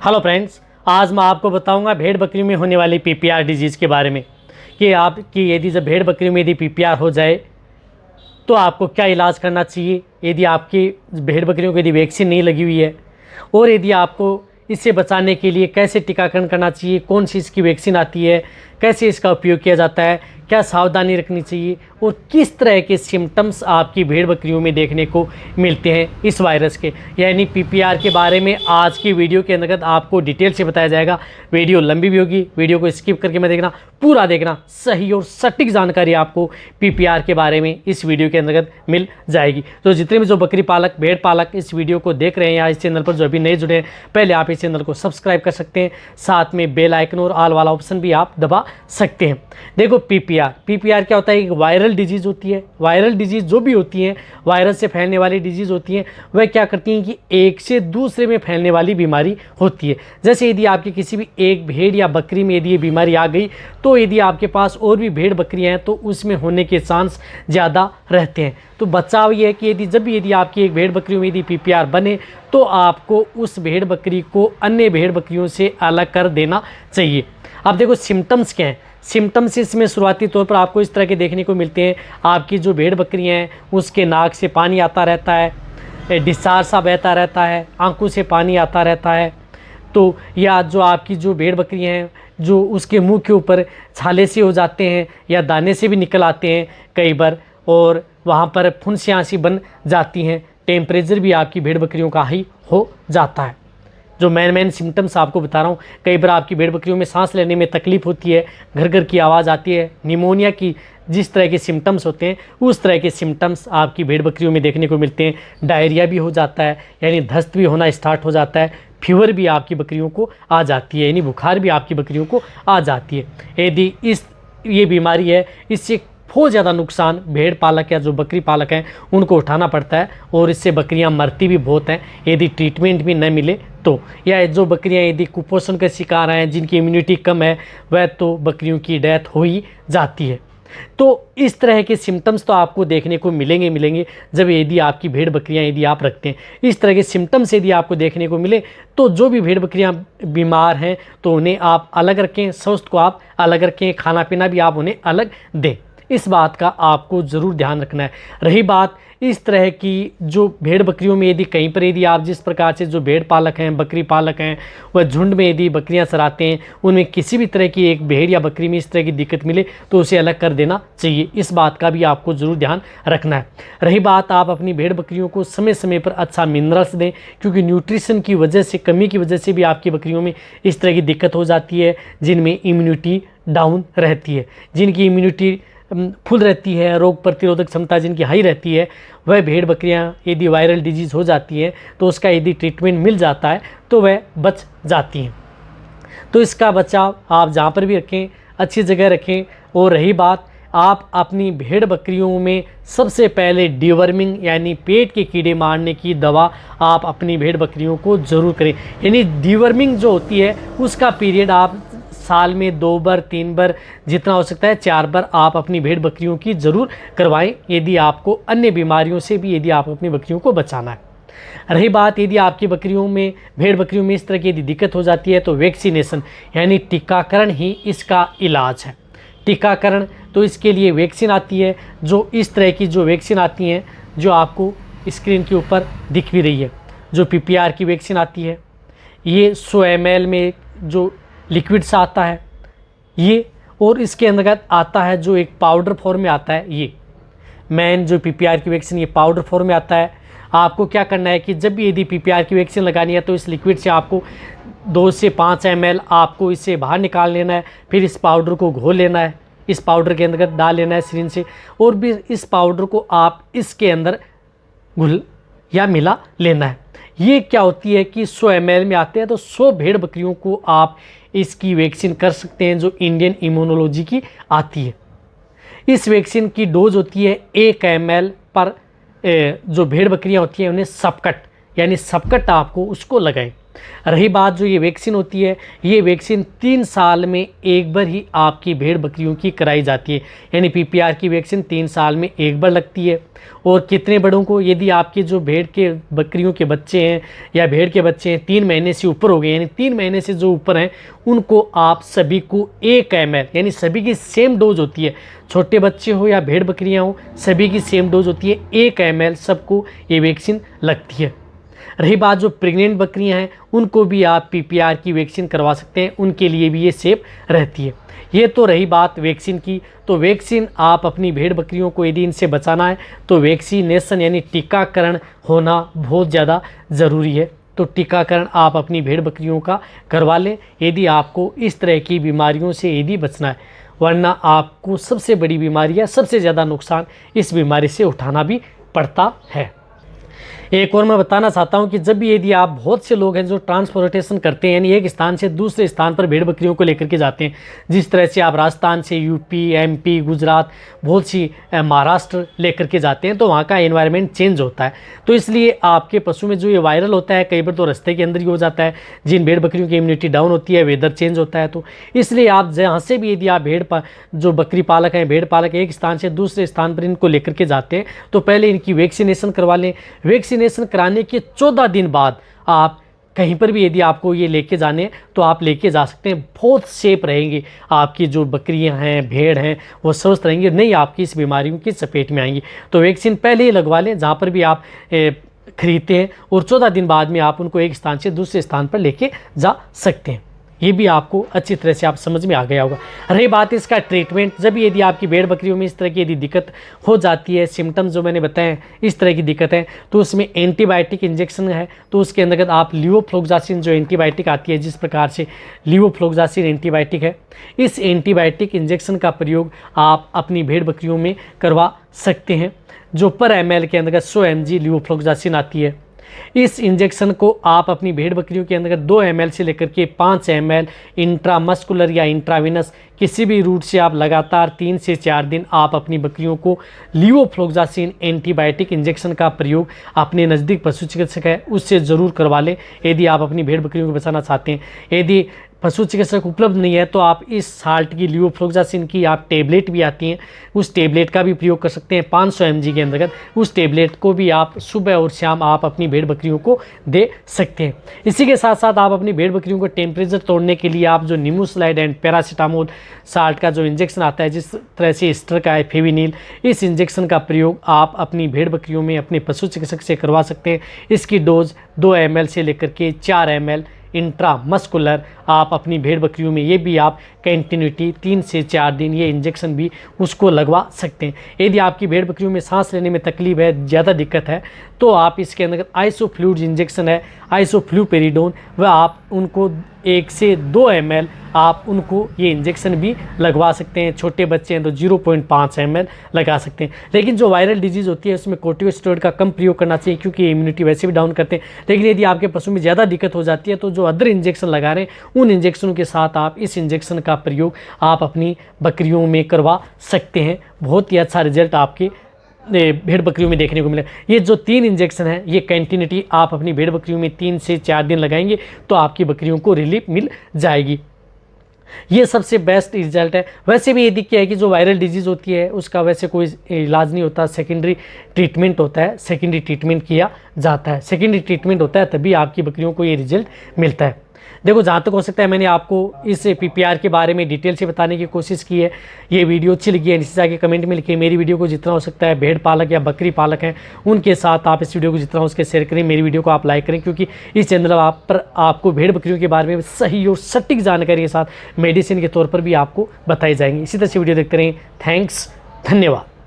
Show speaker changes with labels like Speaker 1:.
Speaker 1: Hello friends, आज मैं आपको बताऊंगा भेड़ बकरियों में होने वाली पीपीआर डिजीज़ के बारे में कि आपकी यदि जब भेड़ बकरियों में यदि पीपीआर हो जाए तो आपको क्या इलाज करना चाहिए। यदि आपकी भेड़ बकरियों को यदि वैक्सीन नहीं लगी हुई है और यदि आपको इससे बचाने के लिए कैसे टीकाकरण करना चाहिए, कौन सी इसकी वैक्सीन आती है, कैसे इसका उपयोग किया जाता है, क्या सावधानी रखनी चाहिए और किस तरह के सिम्टम्स आपकी भेड़ बकरियों में देखने को मिलते हैं इस वायरस के यानी पीपीआर के बारे में आज की वीडियो के अंतर्गत आपको डिटेल से बताया जाएगा। वीडियो लंबी भी होगी, वीडियो को स्किप करके मत देखना, पूरा देखना। सही और सटीक जानकारी आपको पीपीआर के बारे में इस वीडियो के अंतर्गत मिल जाएगी। तो जितने भी जो बकरी पालक, भेड़ पालक इस वीडियो को देख रहे हैं या इस चैनल पर जो अभी नए जुड़े हैं, पहले आप इस चैनल को सब्सक्राइब कर सकते हैं, साथ में बेल आइकन और ऑल वाला ऑप्शन भी आप दबा सकते हैं। देखो पीपीआर क्या होता है, एक वायरल डिजीज़ होती है। वायरल डिजीज़ जो भी होती हैं, वायरस से फैलने वाली डिजीज़ होती हैं, वह क्या करती हैं कि एक से दूसरे में फैलने वाली बीमारी होती है। जैसे यदि आपकी किसी भी एक भेड़ या बकरी में यदि ये बीमारी आ गई तो यदि आपके पास और भी भेड़ बकरियां हैं तो उसमें होने के चांस ज़्यादा रहते हैं। तो बचाव ये है कि यदि आपकी एक भेड़ बकरियों में यदि पीपीआर बने तो आपको उस भेड़ बकरी को अन्य भेड़ बकरियों से अलग कर देना चाहिए। अब देखो सिम्टम्स क्या हैं। सिम्टम्स इसमें शुरुआती तौर पर आपको इस तरह के देखने को मिलते हैं। आपकी जो भेड़ बकरियां हैं उसके नाक से पानी आता रहता है, डिस्चार्ज सा बहता रहता है, आंखों से पानी आता रहता है। तो या जो आपकी जो भेड़ बकरियां हैं जो उसके मुंह के ऊपर छाले से हो जाते हैं या दाने से भी निकल आते हैं कई बार, और वहाँ पर फुंसियाँ सी बन जाती हैं। टेम्परेचर भी आपकी भेड़ बकरियों का हाई हो जाता है। जो मेन सिम्टम्स आपको बता रहा हूँ, कई बार आपकी भेड़ बकरियों में सांस लेने में तकलीफ होती है, घर घर की आवाज़ आती है, निमोनिया की जिस तरह के सिम्टम्स होते हैं उस तरह के सिम्टम्स आपकी भेड़ बकरियों में देखने को मिलते हैं। डायरिया भी हो जाता है, यानी दस्त भी होना स्टार्ट हो जाता है। फीवर भी आपकी बकरियों को आ जाती है, यानी बुखार भी आपकी बकरियों को आ जाती है। यदि ये बीमारी है, इससे बहुत ज़्यादा नुकसान भेड़ पालक या जो बकरी पालक हैं उनको उठाना पड़ता है और इससे बकरियां मरती भी बहुत हैं यदि ट्रीटमेंट भी न मिले तो। या जो बकरियां यदि कुपोषण के शिकार हैं, जिनकी इम्यूनिटी कम है, वह तो बकरियों की डेथ हो ही जाती है। तो इस तरह के सिम्टम्स तो आपको देखने को मिलेंगे जब यदि आपकी भेड़ बकरियां यदि आप रखते हैं। इस तरह के सिम्टम्स यदि आपको देखने को मिले तो जो भी भेड़ बकरियां बीमार हैं तो उन्हें आप अलग रखें, स्वस्थ को आप अलग रखें, खाना पीना भी आप उन्हें अलग दें। इस बात का आपको ज़रूर ध्यान रखना है। रही बात इस तरह की जो भेड़ बकरियों में यदि कहीं पर यदि आप जिस प्रकार से जो भेड़ पालक हैं, बकरी पालक हैं, वह झुंड में यदि बकरियां चराते हैं, उनमें किसी भी तरह की एक भेड़ या बकरी में इस तरह की दिक्कत मिले तो उसे अलग कर देना चाहिए। इस बात का भी आपको ज़रूर ध्यान रखना है। रही बात आप अपनी भेड़ बकरियों को समय समय पर अच्छा मिनरल्स दें, क्योंकि न्यूट्रिशन की वजह से, कमी की वजह से भी आपकी बकरियों में इस तरह की दिक्कत हो जाती है जिनमें इम्यूनिटी डाउन रहती है। जिनकी इम्यूनिटी फुल रहती है, रोग प्रतिरोधक क्षमता जिनकी हाई रहती है, वह भेड़ बकरियां यदि वायरल डिजीज़ हो जाती हैं तो उसका यदि ट्रीटमेंट मिल जाता है तो वह बच जाती हैं। तो इसका बचाव आप जहाँ पर भी रखें अच्छी जगह रखें। और रही बात, आप अपनी भेड़ बकरियों में सबसे पहले डिवर्मिंग यानी पेट के कीड़े मारने की दवा आप अपनी भेड़ बकरियों को ज़रूर करें। यानी डिवर्मिंग जो होती है उसका पीरियड आप साल में 2 बार 3 बार, जितना हो सकता है 4 बार आप अपनी भेड़ बकरियों की ज़रूर करवाएं यदि आपको अन्य बीमारियों से भी यदि आप अपनी बकरियों को बचाना है। रही बात यदि आपकी भेड़ बकरियों में इस तरह की यदि दिक्कत हो जाती है तो वैक्सीनेशन यानी टीकाकरण ही इसका इलाज है। टीकाकरण तो इसके लिए वैक्सीन आती है, जो इस तरह की जो वैक्सीन आती हैं जो आपको स्क्रीन के ऊपर दिख भी रही है। जो पीपीआर की वैक्सीन आती है ये 100 ml में जो लिक्विड सा आता है ये, और इसके अंतर्गत आता है जो एक पाउडर फॉर्म में आता है। ये मेन जो पीपीआर की वैक्सीन ये पाउडर फॉर्म में आता है। आपको क्या करना है कि जब भी यदि पीपीआर की वैक्सीन लगानी है तो इस लिक्विड से आपको 2 से 5 ml आपको इससे बाहर निकाल लेना है। फिर इस पाउडर को घोल लेना है, इस पाउडर के अंतर्गत डाल लेना है सिरिंज से, और भी इस पाउडर को आप इसके अंदर घुल या मिला लेना है। ये क्या होती है कि 100 ml में आते हैं, तो 100 भेड़ बकरियों को आप इसकी वैक्सीन कर सकते हैं जो इंडियन इम्यूनोलॉजी की आती है। इस वैक्सीन की डोज होती है 1 ml पर। जो भेड़ बकरियां होती हैं उन्हें सबकट यानी सबकट आपको उसको लगाएं। रही बात जो ये वैक्सीन होती है, ये वैक्सीन 3 साल में एक बार ही आपकी भेड़ बकरियों की कराई जाती है, यानी पीपीआर की वैक्सीन 3 साल में एक बार लगती है। और कितने बड़ों को, यदि आपके जो भेड़ के बकरियों के बच्चे हैं या भेड़ के बच्चे हैं 3 महीने से ऊपर हो गए, यानी 3 महीने से जो ऊपर हैं, उनको आप सभी को 1 ml, यानी सभी की सेम डोज होती है, छोटे बच्चे हो या भेड़ बकरियां हो, सभी की सेम डोज होती है, 1 ml सबको ये वैक्सीन लगती है। रही बात जो प्रेग्नेंट बकरियां हैं, उनको भी आप पीपीआर की वैक्सीन करवा सकते हैं, उनके लिए भी ये सेफ रहती है। ये तो रही बात वैक्सीन की। तो वैक्सीन आप अपनी भेड़ बकरियों को यदि इनसे बचाना है तो वैक्सीनेशन यानी टीकाकरण होना बहुत ज़्यादा ज़रूरी है। तो टीकाकरण आप अपनी भेड़ बकरियों का करवा लें यदि आपको इस तरह की बीमारियों से यदि बचना है, वरना आपको सबसे बड़ी बीमारी या सबसे ज़्यादा नुकसान इस बीमारी से उठाना भी पड़ता है। एक और मैं बताना चाहता हूं कि जब भी यदि आप, बहुत से लोग हैं जो ट्रांसपोर्टेशन करते हैं, यानी एक स्थान से दूसरे स्थान पर भेड़ बकरियों को लेकर के जाते हैं, जिस तरह से आप राजस्थान से यूपी, एमपी, गुजरात, बहुत सी महाराष्ट्र लेकर के जाते हैं, तो वहाँ का एनवायरनमेंट चेंज होता है। तो इसलिए आपके पशु में जो ये वायरल होता है, कई बार तो रास्ते के अंदर ही हो जाता है, जिन भेड़ बकरियों की इम्यूनिटी डाउन होती है, वेदर चेंज होता है। तो इसलिए आप जहाँ से भी यदि आप जो बकरी पालक हैं, भेड़ पालक एक स्थान से दूसरे स्थान पर इनको लेकर के जाते हैं, तो पहले इनकी वैक्सीनेशन करवा लें। वैक्सीनेशन कराने के 14 दिन बाद आप कहीं पर भी यदि आपको ये लेके जाने हैं तो आप लेके जा सकते हैं, बहुत सेफ रहेंगे। आपकी जो बकरियां हैं, भेड़ हैं, वो स्वस्थ रहेंगे, नहीं आपकी इस बीमारियों की चपेट में आएंगी। तो वैक्सीन पहले ही लगवा लें जहाँ पर भी आप खरीदते हैं, और 14 दिन बाद में आप उनको एक स्थान से दूसरे स्थान पर लेके जा सकते हैं। ये भी आपको अच्छी तरह से आप समझ में आ गया होगा। रही बात इसका ट्रीटमेंट, जब यदि आपकी भेड़ बकरियों में इस तरह की यदि दिक्कत हो जाती है, सिम्टम्स जो मैंने बताए इस तरह की दिक्कत है, तो उसमें एंटीबायोटिक इंजेक्शन है। तो उसके अंतर्गत आप लीवोफ्लोक्सासिन जो एंटीबायोटिक आती है, जिस प्रकार से लीवोफ्लोक्सासिन एंटीबायोटिक है, इस एंटीबायोटिक इंजेक्शन का प्रयोग आप अपनी भेड़ बकरियों में करवा सकते हैं, जो पर ml के अंतर्गत 100 mg लीवोफ्लोक्सासिन आती है। इस इंजेक्शन को आप अपनी भेड़ बकरियों के अंदर 2 ml से लेकर के 5 ml इंट्रामस्कुलर या इंट्राविनस किसी भी रूट से आप लगातार 3 से 4 दिन आप अपनी बकरियों को लीवोफ्लोक्सासिन एंटीबायोटिक इंजेक्शन का प्रयोग अपने नज़दीक पशु चिकित्सक है उससे ज़रूर करवा लें यदि आप अपनी भेड़ बकरियों को बचाना चाहते हैं। यदि पशु चिकित्सक उपलब्ध नहीं है तो आप इस साल्ट की लीवोफ्लोक्सासिन की आप टेबलेट भी आती हैं, उस टेबलेट का भी प्रयोग कर सकते हैं 500 mg के अंतर्गत। उस टेबलेट को भी आप सुबह और शाम आप अपनी भेड़ बकरियों को दे सकते हैं। इसी के साथ साथ आप अपनी भेड़ बकरियों को टेम्परेचर तोड़ने के लिए आप जो निमोसलाइड एंड पैरासीटामोल साल्ट का जो इंजेक्शन आता है, जिस तरह से एस्टर का है फेविनिल, इस इंजेक्शन का प्रयोग आप अपनी भेड़ बकरियों में अपने पशु चिकित्सक से करवा सकते हैं। इसकी डोज 2 ml से लेकर के 4 ml इंट्रामस्कुलर आप अपनी भेड़ बकरियों में, ये भी आप कंटिन्यूटी 3 से 4 दिन ये इंजेक्शन भी उसको लगवा सकते हैं। यदि आपकी भेड़ बकरियों में सांस लेने में तकलीफ है, ज़्यादा दिक्कत है, तो आप इसके अंदर आइसोफ्लूइड इंजेक्शन है, आइसोफ्लूपेरिडोन, वह आप उनको 1 से 2 ml आप उनको ये इंजेक्शन भी लगवा सकते हैं। छोटे बच्चे हैं तो 0.5 ml लगा सकते हैं। लेकिन जो वायरल डिजीज़ होती है उसमें कोर्टिकोस्टेरॉइड का कम प्रयोग करना चाहिए, क्योंकि इम्यूनिटी वैसे भी डाउन करते हैं। लेकिन यदि आपके पशु में ज़्यादा दिक्कत हो जाती है तो जो अदर इंजेक्शन लगा रहे हैं उन इंजेक्शनों के साथ आप इस इंजेक्शन का प्रयोग आप अपनी बकरियों में करवा सकते हैं। बहुत ही अच्छा रिजल्ट आपके भेड़ बकरियों में देखने को मिला। ये जो 3 इंजेक्शन है, ये कंटिन्यूटी आप अपनी भेड़ बकरियों में 3 से 4 दिन लगाएंगे तो आपकी बकरियों को रिलीफ मिल जाएगी। ये सबसे बेस्ट रिजल्ट है। वैसे भी यदि क्या है कि जो वायरल डिजीज़ होती है उसका वैसे कोई इलाज नहीं होता, सेकेंडरी ट्रीटमेंट होता है, सेकेंडरी ट्रीटमेंट किया जाता है। सेकेंडरी ट्रीटमेंट होता है तभी आपकी बकरियों को ये रिजल्ट मिलता है। देखो, जहाँ तक हो सकता है मैंने आपको इस पीपीआर के बारे में डिटेल से बताने की कोशिश की है। ये वीडियो अच्छी लगी है नीचे जाके कमेंट में लिखिए। मेरी वीडियो को जितना हो सकता है भेड़ पालक या बकरी पालक हैं उनके साथ आप इस वीडियो को जितना हो उसके शेयर करें। मेरी वीडियो को आप लाइक करें, क्योंकि इस चैनल पर आपको भेड़ बकरियों के बारे में सही और सटीक जानकारी के साथ मेडिसिन के तौर पर भी आपको बताई जाएंगी। इसी तरह से वीडियो देखते रहें। थैंक्स, धन्यवाद।